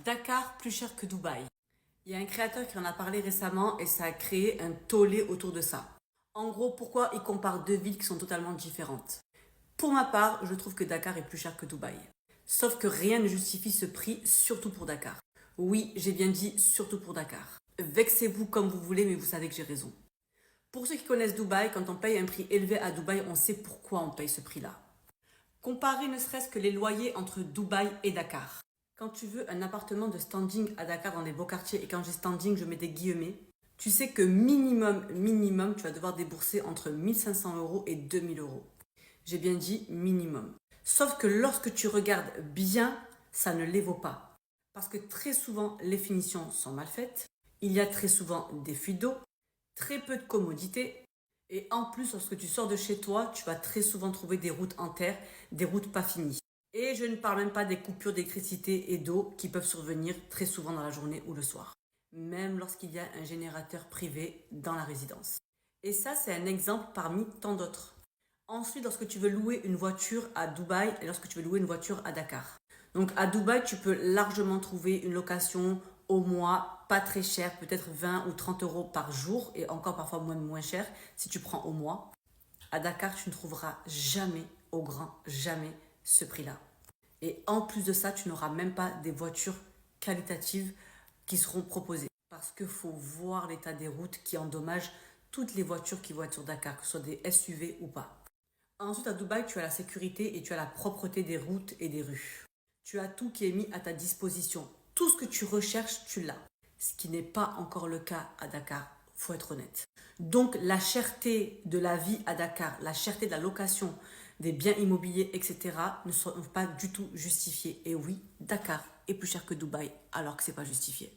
Dakar plus cher que Dubaï. Il y a un créateur qui en a parlé récemment et ça a créé un tollé autour de ça. En gros, pourquoi il compare deux villes qui sont totalement différentes? Pour ma part, je trouve que Dakar est plus cher que Dubaï. Sauf que rien ne justifie ce prix, surtout pour Dakar. Oui, j'ai bien dit surtout pour Dakar. Vexez-vous comme vous voulez, mais vous savez que j'ai raison. Pour ceux qui connaissent Dubaï, quand on paye un prix élevé à Dubaï, on sait pourquoi on paye ce prix-là. Comparez ne serait-ce que les loyers entre Dubaï et Dakar. Quand tu veux un appartement de standing à Dakar dans les beaux quartiers, et quand j'ai standing, je mets des guillemets, tu sais que minimum, tu vas devoir débourser entre 1500 euros et 2000 euros. J'ai bien dit minimum. Sauf que lorsque tu regardes bien, ça ne les vaut pas. Parce que très souvent, les finitions sont mal faites. Il y a très souvent des fuites d'eau, très peu de commodité. Et en plus, lorsque tu sors de chez toi, tu vas très souvent trouver des routes en terre, des routes pas finies. Et je ne parle même pas des coupures d'électricité et d'eau qui peuvent survenir très souvent dans la journée ou le soir. Même lorsqu'il y a un générateur privé dans la résidence. Et ça, c'est un exemple parmi tant d'autres. Ensuite, lorsque tu veux louer une voiture à Dubaï et lorsque tu veux louer une voiture à Dakar. Donc à Dubaï, tu peux largement trouver une location au mois, pas très cher, peut-être 20 ou 30 euros par jour et encore parfois moins cher si tu prends au mois. À Dakar, tu ne trouveras jamais, au grand jamais, ce prix-là. Et en plus de ça, tu n'auras même pas des voitures qualitatives qui seront proposées. Parce qu'il faut voir l'état des routes qui endommagent toutes les voitures qui vont être sur Dakar, que ce soit des SUV ou pas. Ensuite, à Dubaï, tu as la sécurité et tu as la propreté des routes et des rues. Tu as tout qui est mis à ta disposition. Tout ce que tu recherches, tu l'as. Ce qui n'est pas encore le cas à Dakar, faut être honnête. Donc, la cherté de la vie à Dakar, la cherté de la location, des biens immobiliers, etc. ne sont pas du tout justifiées. Et oui, Dakar est plus cher que Dubaï, alors que ce n'est pas justifié.